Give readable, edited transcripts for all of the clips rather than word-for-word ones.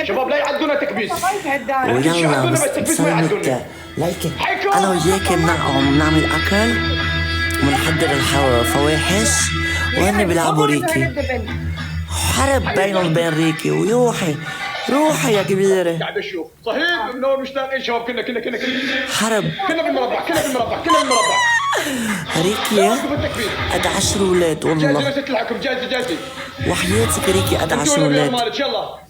شباب لا يعدونا تكبيس. ويلا بسوي مكة لايك. انا وياك بنعمل اكل وبنحضر الفواحش وهن بيلعبوا ريكي. حرب بينهم وبين ريكي ويوحي. روحي يا كبيرة. قاعد اشوف صحيح منور مشتاقين شباب. كنا حرب. كنا بالمربع. ريكي قد 10 ولاد والله. جاهزين تلحقكم. جاهزي. وحياتك ريكي قد 10 ولاد. يلا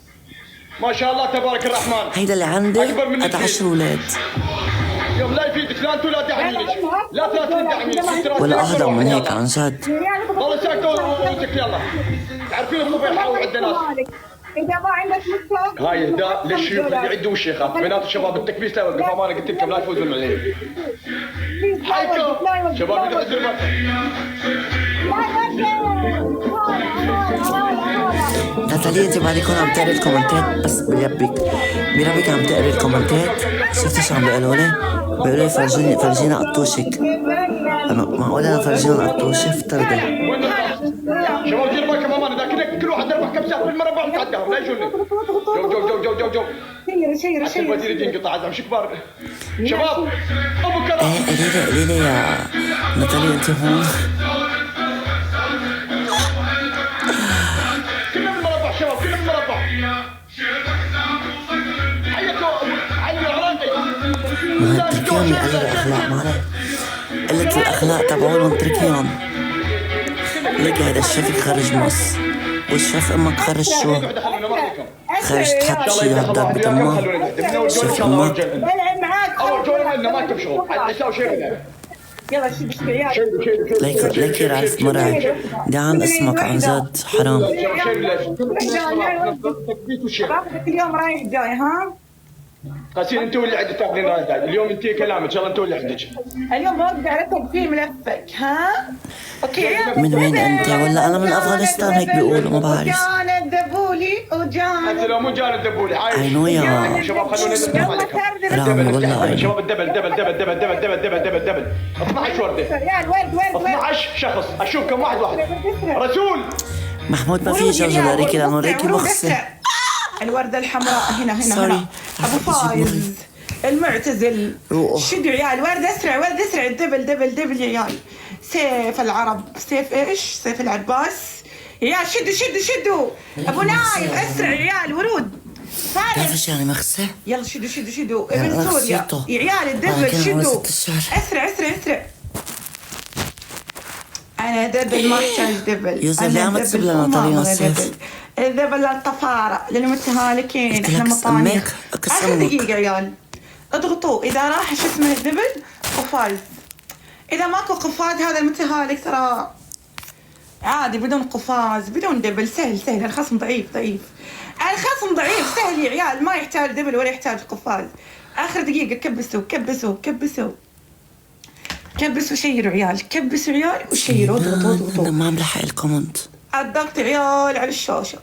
ما شاء الله تبارك الرحمن. هيدا اللي عندي قد 10 ولاد. يوم لا يفيدك لا انتوا لا داعمينك. لا ثلاثين داعمينك ولا اهضم من هيك عن جد. والله ساكتة وانتك يلا. تعرفين الصبح او عند ناس. إذا ما عندك مكتب هاي ده للشيوخ اللي يعدوا الشيخات بينات الشباب التكبيس لا يوقف. امانه قلت لكم لا تفوزوا المعلمين. حيكم شباب يدعوا ناتاليا انت بعد يكون عم تقري الكومنتات بس بربك عم تقري الكومنتات. شفتي شو عم بيقولوا لي؟ بيقولوا لي فرجينا قطوشك. معقول انا فرجينا قطوشي افترضي. شباب دير بالكم امانه ذاك كل واحد يربح كبسات بالمربع ويتعداهم لا يجوني. جو شير الوزير يجي ينقطع عزم شو كبار. شباب ابو كرم. قولي لي يا ناتاليا انت هون. كلنا بالمربع شباب كلنا بالمربع. حياكم علي العراقي. ما التركيان قلل الاخلاق معنا. قلة الاخلاق تبعولهم تركيان. لك هذا الشيف خرج مص والشيف امك خرج شو؟ خرج تحط شي هالضرب بتمه. شيف امك اول جوله لنا ما يكتب شغل يساوي شيء. يلا شيل ليكي رالف مرعي دعم اسمك عن جد حرام. اليوم رايح جاي ها. قاسين انتوا اللي عندك تاخذين رايح جاي اليوم. انت كلامك ان شاء الله انتوا اللي عندك. اليوم برجع ارتب فيه ملفك ها. اوكي من وين انت؟ ولا انا من افغانستان هيك بيقولوا ما بعرف. جان الدبولي وجان انت لو مو جان الدبولي عايش. عينو يا شباب خلونا نسمع عليكم. رام والله عينو. شباب الدبل 12 ورده. 12 شخص اشوف كم واحد رسول محمود ما في جوجو لريكي لانه ريكي مخصه. الوردة الحمراء هنا سوري. ابو فايز المعتزل. شدوا يا عيال ورد اسرع الدبل يا عيال. سيف العرب سيف ايش؟ سيف العباس يا شدوا ابو نايف اسرع يا عيال ورود. تعرف ايش يعني مخصه؟ يلا شدوا ابن سوريا يا عيال الدبل شدوا اسرع. انا دبل ما احتاج دبل. يوسف ليه عم تسب لنا طريقة السيف؟ الذبل للطفارة للمتهالكين احنا مطانيخ. اخر دقيقة عيال اضغطوا اذا راح شو اسمه الذبل قفاز. اذا ماكو قفاز هذا المتهالك ترى عادي بدون قفاز بدون دبل سهل. الخصم ضعيف. الخصم ضعيف سهل يا عيال ما يحتاج دبل ولا يحتاج قفاز. اخر دقيقة كبسوا شيروا عيال. وشيروا اضغطوا. ما عم لحق الكومنت. الضغط عيال على الشاشة.